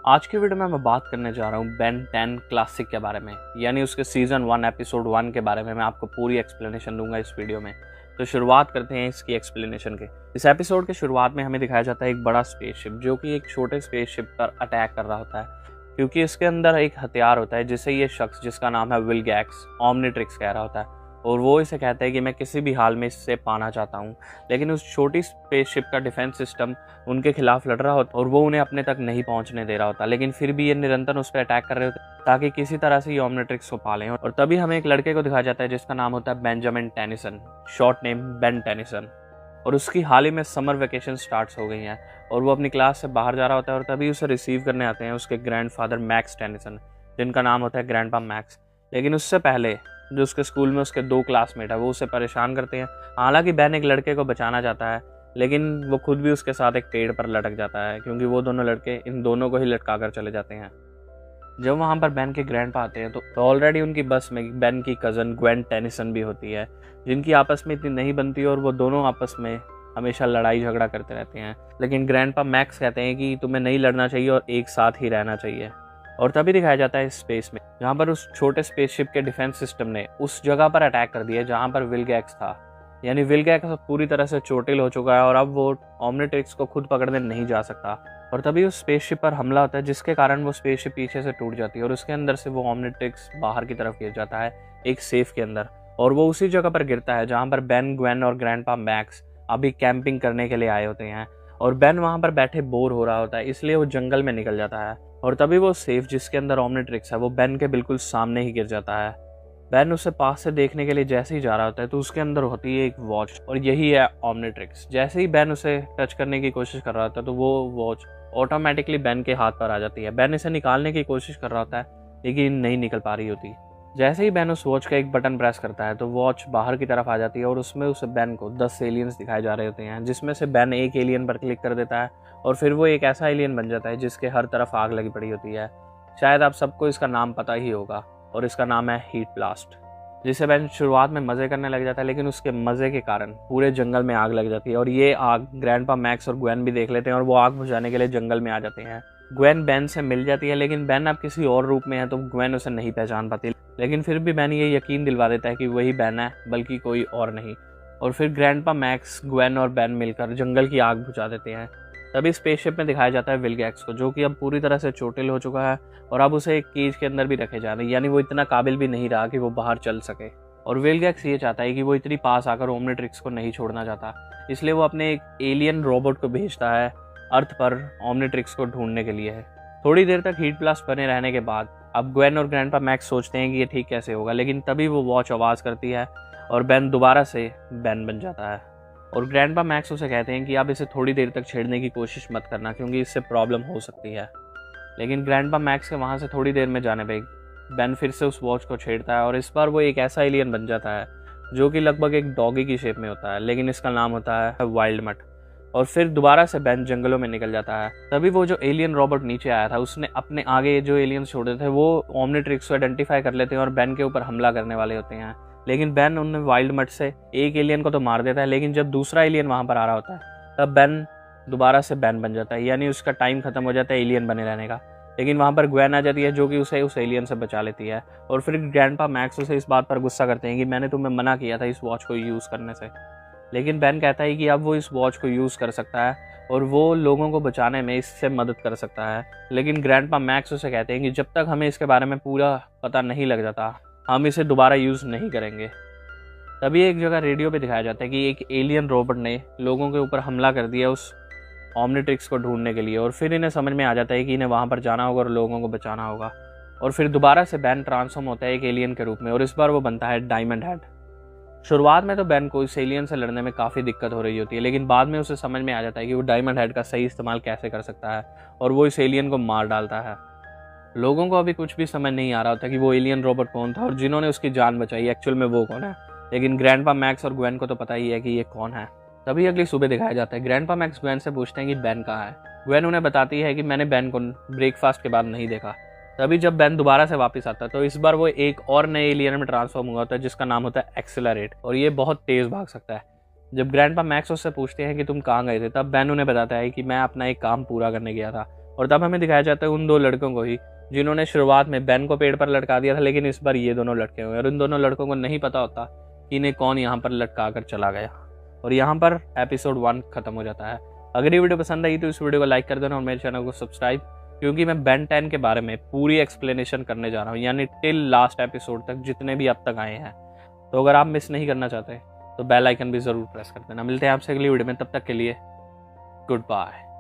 आज की वीडियो में मैं बात करने जा रहा हूँ बेन 10 क्लासिक के बारे में, यानी उसके सीज़न 1 एपिसोड 1 के बारे में। मैं आपको पूरी एक्सप्लेनेशन दूंगा इस वीडियो में। तो शुरुआत करते हैं इसकी एक्सप्लेनेशन के। इस एपिसोड के शुरुआत में हमें दिखाया जाता है एक बड़ा स्पेसशिप जो कि एक छोटे स्पेसशिप पर अटैक कर रहा होता है, क्योंकि इसके अंदर एक हथियार होता है जिसे ये शख्स, जिसका नाम है विलगैक्स, ओमनिट्रिक्स कह रहा होता है, और वो इसे कहता है कि मैं किसी भी हाल में इससे पाना चाहता हूँ। लेकिन उस छोटी स्पेसशिप का डिफेंस सिस्टम उनके खिलाफ लड़ रहा होता और वो उन्हें अपने तक नहीं पहुंचने दे रहा होता, लेकिन फिर भी ये निरंतर उस पर अटैक कर रहे होते ताकि किसी तरह से ये ओमनिट्रिक्स को पालें। और तभी हमें एक लड़के को दिखाया जाता है जिसका नाम होता है Benjamin Tennyson, short name Ben Tennyson. और उसकी हाल ही में समर वेकेशन स्टार्ट हो गई हैं और वो अपनी क्लास से बाहर जा रहा होता है, और तभी उसे रिसीव करने आते हैं उसके ग्रैंडफादर मैक्स टेनिसन, जिनका नाम होता है ग्रैंडपा मैक्स। लेकिन उससे पहले जो उसके स्कूल में उसके 2 क्लासमेट है वो उसे परेशान करते हैं। हालांकि बेन एक लड़के को बचाना चाहता है, लेकिन वो खुद भी उसके साथ एक पेड़ पर लटक जाता है, क्योंकि वो दोनों लड़के इन दोनों को ही लटका कर चले जाते हैं। जब वहाँ पर बेन के ग्रैंडपा आते हैं तो ऑलरेडी उनकी बस में बेन की कज़न ग्वेन टेनिसन भी होती है, जिनकी आपस में इतनी नहीं बनती और वो दोनों आपस में हमेशा लड़ाई झगड़ा करते रहते हैं। लेकिन ग्रैंडपा मैक्स कहते हैं कि तुम्हें नहीं लड़ना चाहिए और एक साथ ही रहना चाहिए। और तभी दिखाया जाता है स्पेस में, जहाँ पर उस छोटे स्पेसशिप के डिफेंस सिस्टम ने उस जगह पर अटैक कर दिया जहाँ पर विलगैक्स था। यानी विलगैक्स पूरी तरह से चोटिल हो चुका है और अब वो ओमनिट्रिक्स को खुद पकड़ने नहीं जा सकता। और तभी उस स्पेसशिप पर हमला होता है, जिसके कारण वो स्पेसशिप पीछे से टूट जाती है और उसके अंदर से वो ओमनिट्रिक्स बाहर की तरफ गिर जाता है एक सेफ के अंदर। और वो उसी जगह पर गिरता है जहाँ पर बेन, ग्वेन और ग्रैंडपा मैक्स अभी कैंपिंग करने के लिए आए होते हैं। और बेन वहाँ पर बैठे बोर हो रहा होता है, इसलिए वो जंगल में निकल जाता है। और तभी वो सेफ जिसके अंदर ओमनिट्रिक्स है वो बेन के बिल्कुल सामने ही गिर जाता है। बेन उसे पास से देखने के लिए जैसे ही जा रहा होता है तो उसके अंदर होती है एक वॉच, और यही है ओमनिट्रिक्स। जैसे ही बेन उसे टच करने की कोशिश कर रहा होता है तो वो वॉच ऑटोमेटिकली बेन के हाथ पर आ जाती है। बेन इसे निकालने की कोशिश कर रहा होता है, लेकिन नहीं निकल पा रही होती। जैसे ही बेन उस वॉच का एक बटन प्रेस करता है तो वॉच बाहर की तरफ आ जाती है और उसमें उसे बेन को 10 एलियंस दिखाए जा रहे होते हैं, जिसमें से बेन एक एलियन पर क्लिक कर देता है और फिर वो एक ऐसा एलियन बन जाता है जिसके हर तरफ आग लगी पड़ी होती है। शायद आप सबको इसका नाम पता ही होगा, और इसका नाम है हीट ब्लास्ट, जिसे बेन शुरुआत में मज़े करने लग जाता है, लेकिन उसके मज़े के कारण पूरे जंगल में आग लग जाती है। और ये आग ग्रैंडपा मैक्स और ग्वेन भी देख लेते हैं और वो आग बुझाने के लिए जंगल में आ जाते हैं। ग्वेन बेन से मिल जाती है, लेकिन बेन अब किसी और रूप में है तो ग्वेन उसे नहीं पहचान पाती, लेकिन फिर भी बेन ये यकीन दिलवा देता है कि वही बेन है, बल्कि कोई और नहीं। और फिर ग्रैंडपा मैक्स, ग्वेन और बेन मिलकर जंगल की आग बुझा देते हैं। तभी स्पेसशिप में दिखाया जाता है विलगैक्स को, जो कि अब पूरी तरह से चोटिल हो चुका है और अब उसे एक केज के अंदर भी रखे जा रहे हैं, यानी वो इतना काबिल भी नहीं रहा कि वो बाहर चल सके। और विलगैक्स ये चाहता है कि वो इतनी पास आकर ओमनिट्रिक्स को नहीं छोड़ना चाहता, इसलिए वो अपने एक एलियन रोबोट को भेजता है अर्थ पर ओमनिट्रिक्स को ढूंढने के लिए। थोड़ी देर तक हीट ब्लास्ट बने रहने के बाद अब ग्वेन और ग्रैंडपा मैक्स सोचते हैं कि ये ठीक कैसे होगा, लेकिन तभी वो वॉच आवाज़ करती है और बेन दोबारा से बेन बन जाता है। और ग्रैंडपा मैक्स उसे कहते हैं कि आप इसे थोड़ी देर तक छेड़ने की कोशिश मत करना, क्योंकि इससे प्रॉब्लम हो सकती है। लेकिन ग्रैंडपा मैक्स के वहाँ से थोड़ी देर में जाने पर बेन फिर से उस वॉच को छेड़ता है और इस बार वो एक ऐसा एलियन बन जाता है जो कि लगभग एक डॉगी की शेप में होता है, लेकिन इसका नाम होता है वाइल्ड मट। और फिर दोबारा से बेन जंगलों में निकल जाता है। तभी वो जो एलियन रोबोट नीचे आया था उसने अपने आगे जो एलियंस छोड़े थे वो ओमनिट्रिक्स को आइडेंटिफाई कर लेते हैं और बेन के ऊपर हमला करने वाले होते हैं। लेकिन बेन उन वाइल्ड मट से एक एलियन को तो मार देता है, लेकिन जब दूसरा एलियन वहाँ पर आ रहा होता है तब बेन दोबारा से बेन बन जाता है, यानी उसका टाइम खत्म हो जाता है एलियन बने रहने का। लेकिन वहाँ पर ग्वेन आ जाती है जो कि उसे उस एलियन से बचा लेती है। और फिर ग्रैंडपा मैक्स उसे इस बात पर गुस्सा करते हैं कि मैंने तुम्हें मना किया था इस वॉच को यूज़ करने से। लेकिन बेन कहता है कि अब वो इस वॉच को यूज़ कर सकता है और वो लोगों को बचाने में इससे मदद कर सकता है। लेकिन ग्रैंडपा मैक्स उसे कहते हैं कि जब तक हमें इसके बारे में पूरा पता नहीं लग जाता हम इसे दोबारा यूज़ नहीं करेंगे। तभी एक जगह रेडियो पे दिखाया जाता है कि एक एलियन रोबोट ने लोगों के ऊपर हमला कर दिया उस ओमनिट्रिक्स को ढूंढने के लिए, और फिर इन्हें समझ में आ जाता है कि इन्हें वहाँ पर जाना होगा और लोगों को बचाना होगा। और फिर दोबारा से बेन ट्रांसफॉर्म होता है एक एलियन के रूप में, और इस बार वो बनता है डायमंड हेड। शुरुआत में तो बेन को इस एलियन से लड़ने में काफ़ी दिक्कत हो रही होती है, लेकिन बाद में उसे समझ में आ जाता है कि वो डायमंड हेड का सही इस्तेमाल कैसे कर सकता है, और वो इस एलियन को मार डालता है। लोगों को अभी कुछ भी समझ नहीं आ रहा होता कि वो एलियन रोबोट कौन था और जिन्होंने उसकी जान बचाई एक्चुअल में वो कौन है, लेकिन ग्रैंडपा मैक्स और ग्वेन को तो पता ही है कि ये कौन है। तभी अगली सुबह दिखाया जाता है। ग्रैंडपा मैक्स ग्वेन से पूछते हैं कि बेन कहाँ है। ग्वेन उन्हें बताती है कि मैंने बेन को ब्रेकफास्ट के बाद नहीं देखा। तभी जब बेन दोबारा से वापस आता है तो इस बार वो एक और नए एलियन में ट्रांसफॉर्म हुआ होता है जिसका नाम होता है एक्सेलरेट, और ये बहुत तेज़ भाग सकता है। जब ग्रैंडपा मैक्स उससे पूछते हैं कि तुम कहाँ गए थे, तब बेन उन्हें बताता है कि मैं अपना एक काम पूरा करने गया था और तब हमें दिखाया जाता है उन दो लड़कों को ही जिन्होंने शुरुआत में बेन को पेड़ पर लटका दिया था, लेकिन इस बार ये दोनों लटके हुए और इन दोनों लड़कों को नहीं पता होता कि इन्हें कौन यहाँ पर लटका कर चला गया। और यहाँ पर एपिसोड 1 खत्म हो जाता है। अगर ये वीडियो पसंद आई तो इस वीडियो को लाइक कर देना और मेरे चैनल को सब्सक्राइब, क्योंकि मैं बेन 10 के बारे में पूरी एक्सप्लेनेशन करने जा रहा हूँ, यानी टिल लास्ट एपिसोड तक जितने भी अब तक आए हैं। तो अगर आप मिस नहीं करना चाहते तो बेल आइकन भी जरूर प्रेस कर देना। मिलते हैं आपसे अगली वीडियो में, तब तक के लिए गुड बाय।